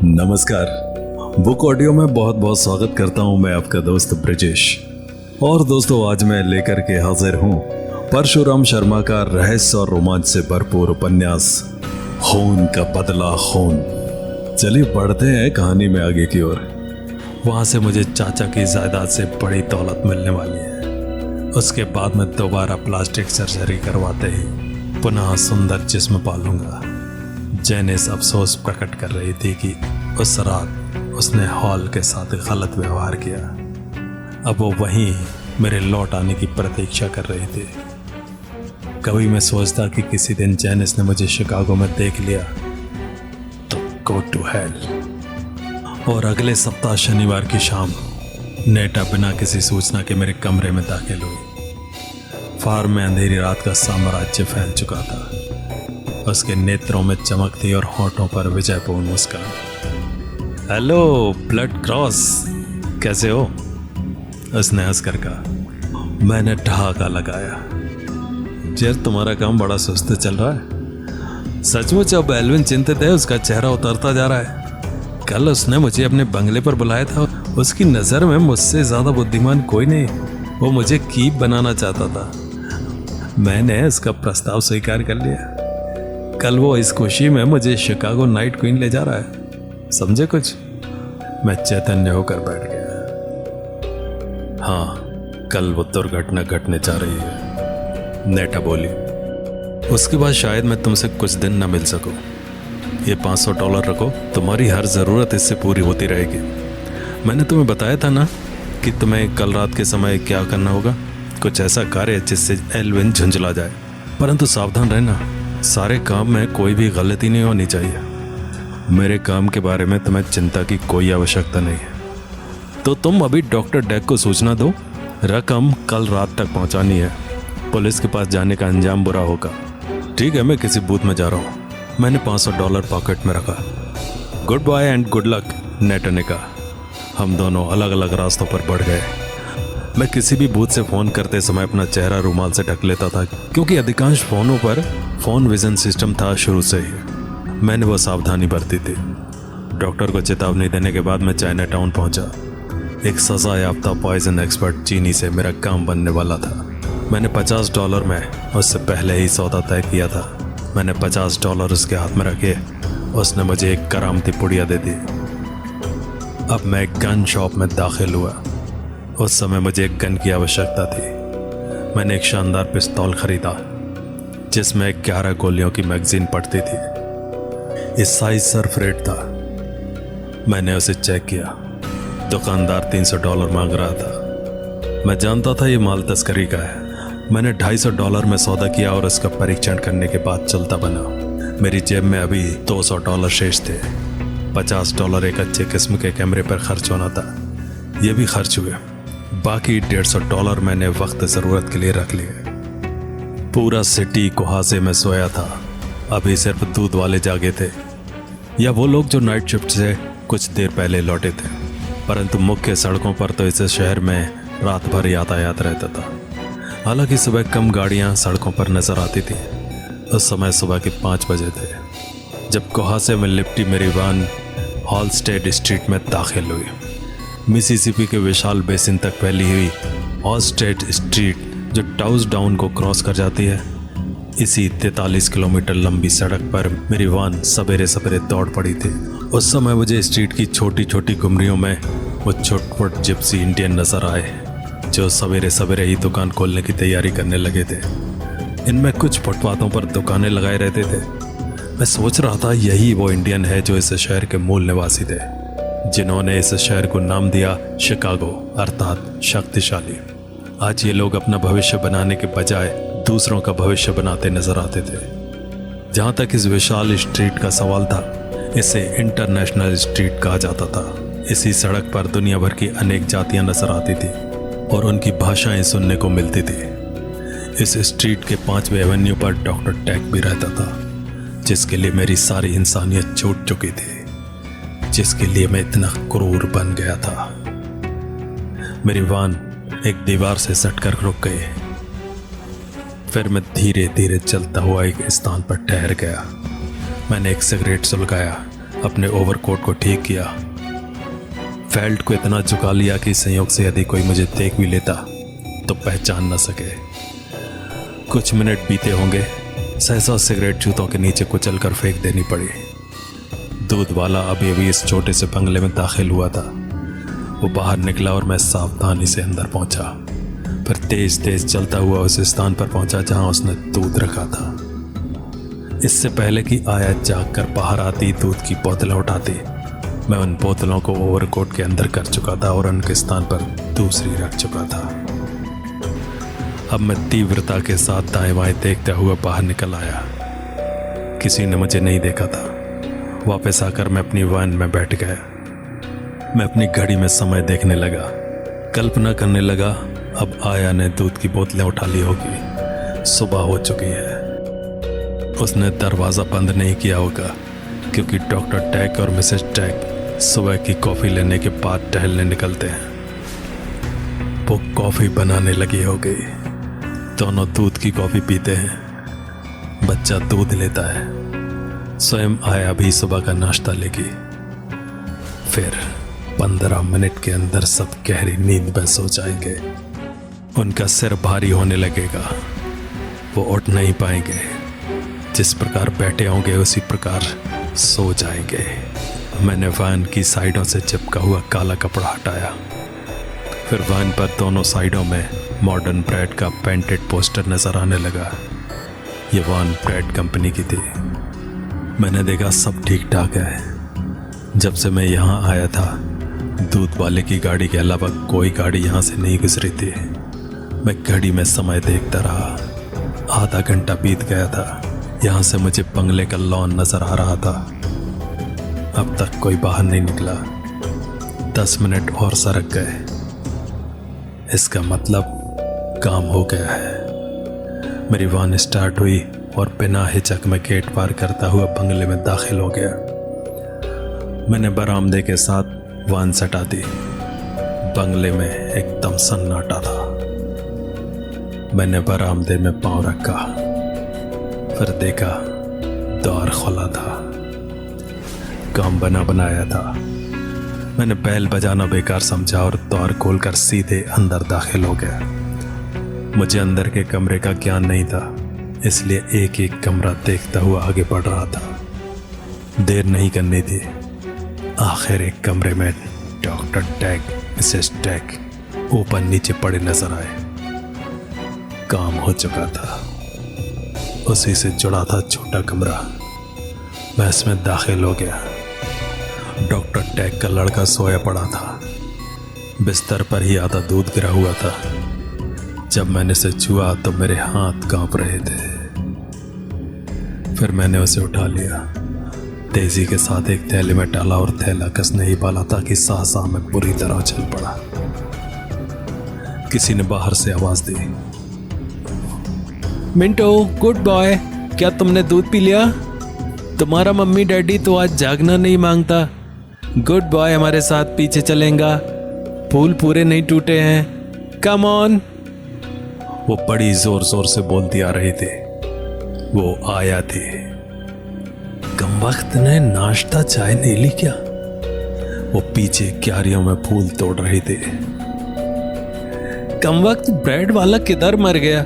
नमस्कार। Book audio में बहुत बहुत स्वागत करता हूं मैं आपका दोस्त ब्रजेश। और दोस्तों, आज मैं लेकर के हाजिर हूं परशुराम शर्मा का रहस्य और रोमांच से भरपूर उपन्यास खून का बदला खून। चलिए बढ़ते हैं कहानी में आगे की ओर। वहां से मुझे चाचा की जायदाद से बड़ी दौलत मिलने वाली है। उसके बाद मैं दोबारा प्लास्टिक सर्जरी करवाते ही पुनः सुंदर जिस्म पालूंगा। जेनिस अफसोस प्रकट कर रही थी कि उस रात उसने हॉल के साथ गलत व्यवहार किया। अब वो वहीं मेरे लौट आने की प्रतीक्षा कर रही थी। कभी मैं सोचता कि किसी दिन जेनिस ने मुझे शिकागो में देख लिया तो गो टू हेल। और अगले सप्ताह शनिवार की शाम नेटा बिना किसी सूचना के मेरे कमरे में दाखिल हुई। फार्म में अंधेरी रात का साम्राज्य फैल चुका था। उसके नेत्रों में चमक थी और होठों पर विजयपूर्ण मुस्कान। हेलो ब्लड क्रॉस, कैसे हो? उसने हंसकर कहा। मैंने ठहाका लगाया। यार, तुम्हारा काम बड़ा सुस्त चल रहा है। सचमुच अब एल्विन चिंतित है, उसका चेहरा उतरता जा रहा है। कल उसने मुझे अपने बंगले पर बुलाया था। उसकी नज़र में मुझसे ज़्यादा बुद्धिमान कोई नहीं। वो मुझे कीप बनाना चाहता था। मैंने उसका प्रस्ताव स्वीकार कर लिया। कल वो इस खुशी में मुझे शिकागो नाइट क्वीन ले जा रहा है। समझे कुछ? मैं चैतन्य होकर बैठ गया। हाँ, कल वो दुर्घटना घटने जा रही है, नेटा बोली। उसके बाद शायद मैं तुमसे कुछ दिन न मिल सकूं। ये $500 रखो, तुम्हारी हर ज़रूरत इससे पूरी होती रहेगी। मैंने तुम्हें बताया था ना कि तुम्हें कल रात के समय क्या करना होगा। कुछ ऐसा कार्य जिससे एल्विन झुंझला जाए। परंतु सावधान रहना, सारे काम में कोई भी गलती नहीं होनी चाहिए। मेरे काम के बारे में तुम्हें चिंता की कोई आवश्यकता नहीं है। तो तुम अभी डॉक्टर डेक को सूचना दो। रकम कल रात तक पहुंचानी है। पुलिस के पास जाने का अंजाम बुरा होगा। ठीक है, मैं किसी बूथ में जा रहा हूँ। मैंने $500 पॉकेट में रखा। Goodbye and good luck, Neta ने कहा। हम दोनों अलग अलग रास्तों पर बढ़ गए। मैं किसी भी बूथ से फ़ोन करते समय अपना चेहरा रुमाल से ढक लेता था, क्योंकि अधिकांश फ़ोनों पर फ़ोन विजन सिस्टम था शुरू से ही। मैंने वो सावधानी बरती थी। डॉक्टर को चेतावनी देने के बाद मैं चाइना टाउन पहुंचा। एक सजा याफ्ता पॉइजन एक्सपर्ट चीनी से मेरा काम बनने वाला था। मैंने $50 में उससे पहले ही सौदा तय किया था। मैंने $50 उसके हाथ में रखे। उसने मुझे एक करामती पुड़िया दे दी। अब मैं एक गन शॉप में दाखिल हुआ। उस समय मुझे एक गन की आवश्यकता थी। मैंने एक शानदार पिस्तौल खरीदा जिसमें 11 गोलियों की मैगजीन पड़ती थी। इस साइज सर्फ रेट था। मैंने उसे चेक किया। दुकानदार $300 मांग रहा था। मैं जानता था ये माल तस्करी का है। मैंने $250 में सौदा किया और उसका परीक्षण करने के बाद चलता बना। मेरी जेब में अभी $200 शेष थे। $50 एक अच्छे किस्म के कैमरे पर खर्च होना था। ये भी खर्च हुए। बाकी $150 मैंने वक्त ज़रूरत के लिए रख लिए। पूरा सिटी कुहासे में सोया था। अभी सिर्फ दूध वाले जागे थे, या वो लोग जो नाइट शिफ्ट से कुछ देर पहले लौटे थे। परंतु मुख्य सड़कों पर तो इस शहर में रात भर यातायात रहता था। हालांकि सुबह कम गाड़ियां सड़कों पर नजर आती थी। उस समय सुबह के 5 बजे थे जब कुहासे में लिपटी मेरी वान हॉलस्टेड स्ट्रीट में दाखिल हुई। मिसिसिपी के विशाल बेसिन तक फैली हुई हॉलस्टेड स्ट्रीट जो टाउस डाउन को क्रॉस कर जाती है, इसी 43 किलोमीटर लंबी सड़क पर मेरी वान सवेरे सवेरे दौड़ पड़ी थी। उस समय मुझे स्ट्रीट की छोटी छोटी गुमरियों में वो छोट-मोट जिप्सी इंडियन नजर आए जो सवेरे सवेरे ही दुकान खोलने की तैयारी करने लगे थे। इनमें कुछ फुटपाथों पर दुकानें लगाए रहते थे। मैं सोच रहा था यही वो इंडियन है जो इस शहर के मूल निवासी थे, जिन्होंने इस शहर को नाम दिया शिकागो, अर्थात शक्तिशाली। आज ये लोग अपना भविष्य बनाने के बजाय दूसरों का भविष्य बनाते नजर आते थे। जहाँ तक इस विशाल स्ट्रीट का सवाल था, इसे इंटरनेशनल स्ट्रीट कहा जाता था। इसी सड़क पर दुनिया भर की अनेक जातियां नजर आती थी और उनकी भाषाएं सुनने को मिलती थी। इस स्ट्रीट के 5वें एवेन्यू पर डॉक्टर टैक भी रहता था, जिसके लिए मेरी सारी इंसानियत छूट चुकी थी, जिसके लिए मैं इतना क्रूर बन गया था। मेरी वान एक दीवार से सटकर रुक गई। फिर मैं धीरे धीरे चलता हुआ एक स्थान पर ठहर गया। मैंने एक सिगरेट सुलगाया अपने ओवरकोट को ठीक किया। बेल्ट को इतना झुका लिया कि संयोग से यदि कोई मुझे देख भी लेता तो पहचान न सके। कुछ मिनट बीते होंगे, सहसा सिगरेट जूतों के नीचे कुचल कर फेंक देनी पड़ी। दूध वाला अभी अभी इस छोटे से बंगले में दाखिल हुआ था। वो बाहर निकला और मैं सावधानी से अंदर पहुंचा, फिर तेज तेज चलता हुआ उस स्थान पर पहुंचा जहां उसने दूध रखा था। इससे पहले कि आया जाग कर बाहर आती दूध की बोतलें उठाती, मैं उन बोतलों को ओवरकोट के अंदर कर चुका था और उनके स्थान पर दूसरी रख चुका था। अब मैं तीव्रता के साथ दाएं बाएं देखते हुए बाहर निकल आया। किसी ने मुझे नहीं देखा था। वापस आकर मैं अपनी वैन में बैठ गया। मैं अपनी घड़ी में समय देखने लगा। कल्पना करने लगा अब आया ने दूध की बोतलें उठा ली होगी। सुबह हो चुकी है। उसने दरवाज़ा बंद नहीं किया होगा, क्योंकि डॉक्टर टैक और मिसेस टैक सुबह की कॉफ़ी लेने के बाद टहलने निकलते हैं। वो कॉफ़ी बनाने लगी हो गई। दोनों दूध की कॉफ़ी पीते हैं। बच्चा दूध लेता है। स्वयं आया भी सुबह का नाश्ता लेगी। फिर 15 मिनट के अंदर सब गहरी नींद में सो जाएंगे। उनका सिर भारी होने लगेगा। वो उठ नहीं पाएंगे। जिस प्रकार बैठे होंगे उसी प्रकार सो जाएंगे। मैंने वैन की साइडों से चिपका हुआ काला कपड़ा हटाया। फिर वैन पर दोनों साइडों में मॉडर्न ब्रेड का पेंटेड पोस्टर नजर आने लगा। ये वैन ब्रेड कंपनी की थी। मैंने देखा सब ठीक ठाक है। जब से मैं यहाँ आया था दूध वाले की गाड़ी के अलावा कोई गाड़ी यहाँ से नहीं गुजरी थी। मैं घड़ी में समय देखता रहा। आधा घंटा बीत गया था। यहाँ से मुझे बंगले का लॉन नजर आ रहा था। अब तक कोई बाहर नहीं निकला। 10 मिनट और सरक गए। इसका मतलब काम हो गया है। मेरी वैन स्टार्ट हुई और बिना हिचक में गेट पार करता हुआ बंगले में दाखिल हो गया। मैंने बरामदे के साथ वैन सटा दी। बंगले में एकदम सन्नाटा था। मैंने बरामदे में पांव रखा, फिर देखा द्वार खुला था। काम बना बनाया था। मैंने बैल बजाना बेकार समझा और द्वार खोलकर सीधे अंदर दाखिल हो गया। मुझे अंदर के कमरे का ज्ञान नहीं था, इसलिए एक एक कमरा देखता हुआ आगे बढ़ रहा था। देर नहीं करनी थी। आखिर एक कमरे में डॉक्टर टैग, मिसेस टैग ऊपर नीचे पड़े नजर आए। काम हो चुका था। उसी से जुड़ा था छोटा कमरा। मैं इसमें दाखिल हो गया। डॉक्टर टैग का लड़का सोया पड़ा था। बिस्तर पर ही आधा दूध गिरा हुआ था। जब मैंने इसे छुआ तो मेरे हाथ कांप रहे थे। फिर मैंने उसे उठा लिया। तेजी के साथ एक थैले में डाला और थैला कसने ही वाला था कि साह में बुरी तरह चल पड़ा। किसी ने बाहर से आवाज दी, मिंटो गुड बॉय, क्या तुमने दूध पी लिया? तुम्हारा मम्मी डैडी तो आज जागना नहीं मांगता। गुड बॉय हमारे साथ पीछे चलेगा। फूल पूरे नहीं टूटे हैं। Come on. वो बड़ी जोर जोर से बोलती आ रही थी। वो आया थी। कम वक्त ने नाश्ता चाय नहीं ली क्या? वो पीछे क्यारियों में फूल तोड़ रही थी। कम वक्त ब्रेड वाला किधर मर गया?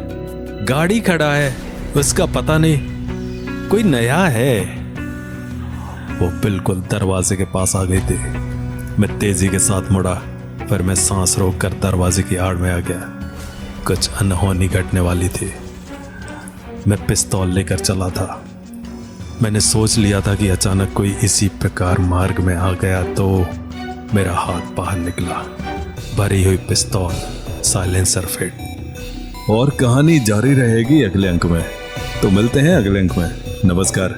गाड़ी खड़ा है, उसका पता नहीं। कोई नया है? वो बिल्कुल दरवाजे के पास आ गई थी। मैं तेजी के साथ मुड़ा, फिर मैं सांस रोककर दरवाजे की आड़ में आ गया। कुछ अनहोनी घटने वाली थी। मैं पिस्तौल लेकर चला था। मैंने सोच लिया था कि अचानक कोई इसी प्रकार मार्ग में आ गया तो मेरा हाथ बाहर निकला। भरी हुई पिस्तौल, साइलेंसर फिट। और कहानी जारी रहेगी अगले अंक में। तो मिलते हैं अगले अंक में। नमस्कार।